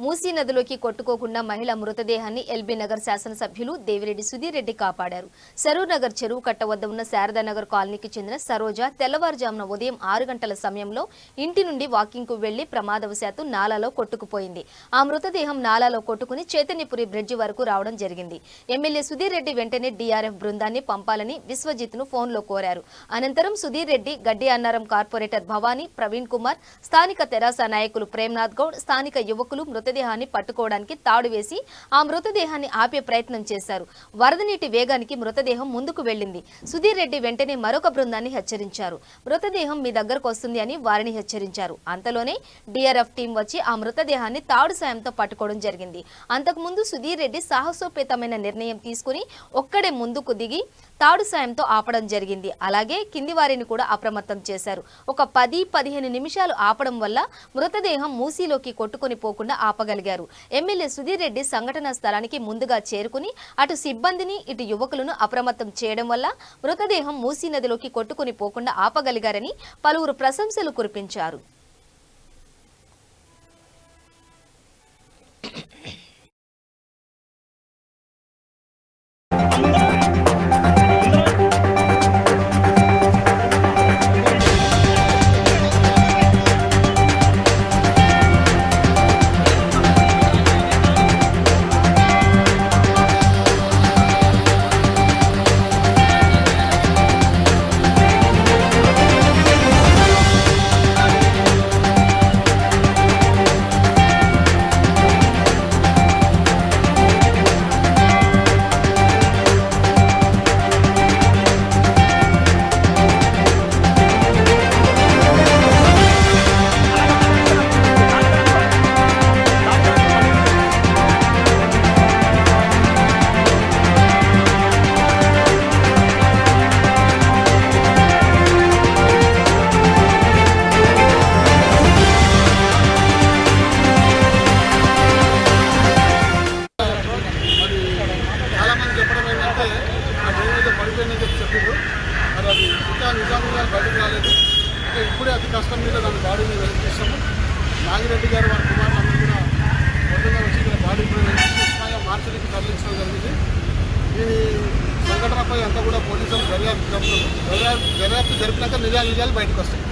మూసీ నదిలోకి కొట్టుకోకుండా మహిళ మృతదేహాన్ని ఎల్బీ నగర్ శాసనసభ్యులు దేవిరెడ్డి సుధీర్ రెడ్డి కాపాడారు. సరూర్ నగర్ చెరువు కట్ట వద్ద ఉన్న శారదానగర్ కాలనీకి చెందిన సరోజ తెల్లవారుజామున ఉదయం 6 గంటల సమయంలో ఇంటి నుండి వాకింగ్ కు వెళ్లి ప్రమాదవశాత్తు నాలాలో కొట్టుకుపోయింది. ఆ మృతదేహం నాలాలో కొట్టుకుని చైతన్యపురి బ్రిడ్జి వరకు రావడం జరిగింది. ఎమ్మెల్యే సుధీర్ రెడ్డి వెంటనే డీఆర్ఎఫ్ బృందాన్ని పంపాలని విశ్వజిత్ ను ఫోన్లో కోరారు. అనంతరం సుధీర్ రెడ్డి, గడ్డి అన్నారం కార్పొరేటర్ భవానీ, ప్రవీణ్ కుమార్, స్థానిక తెరాస నాయకులు ప్రేమ్నాథ్ గౌడ్, స్థానిక యువకులు మృతదేహాన్ని పట్టుకోవడానికి తాడు వేసి ఆ మృతదేహాన్ని ఆపే ప్రయత్నం చేశారు. వరద నీటి వేగానికి మృతదేహం ముందుకు వెళ్లింది. సుధీర్ రెడ్డి వెంటనే మరొక బృందాన్ని హెచ్చరించారు. మృతదేహం మీ దగ్గరకు వస్తుంది అని వారిని హెచ్చరించారు. అంతలోనే డీఆర్ఎఫ్ టీం వచ్చి ఆ మృతదేహాన్ని తాడు సాయంతో పట్టుకోవడం జరిగింది. అంతకుముందు సుధీర్ రెడ్డి సాహసోపేతమైన నిర్ణయం తీసుకుని ఒక్కడే ముందుకు దిగి తాడు సాయంతో ఆపడం జరిగింది. అలాగే కింది వారిని కూడా అప్రమత్తం చేశారు. ఒక 10-15 నిమిషాలు ఆపడం వల్ల మృతదేహం మూసీలోకి కొట్టుకుని పోకుండా ఆపగలిగారు. ఎమ్మెల్యే సుధీర్ రెడ్డి సంఘటనా స్థలానికి ముందుగా చేరుకుని అటు సిబ్బందిని ఇటు యువకులను అప్రమత్తం చేయడం వల్ల మృతదేహం మూసీ నదిలోకి కొట్టుకుని పోకుండా ఆపగలిగారని పలువురు ప్రశంసలు కురిపించారు. మరి అది ఇంకా నిజాంగా బయటకు రాలేదు. ఇప్పుడే అతి కష్టం మీద దాని బాడీని వెలికిస్తాము. నాగిరెడ్డి గారు వారి కుమారులందరూ కూడా పొద్దున్న వచ్చి ఇక్కడ బాడీ కూడా వెలికిస్తున్నాయా మార్చికి తరలించడం జరిగింది. ఈ సంఘటనపై అంతా కూడా పోలీసులు దర్యాప్తు జరిపినాక నిజాలు బయటకు వస్తాయి.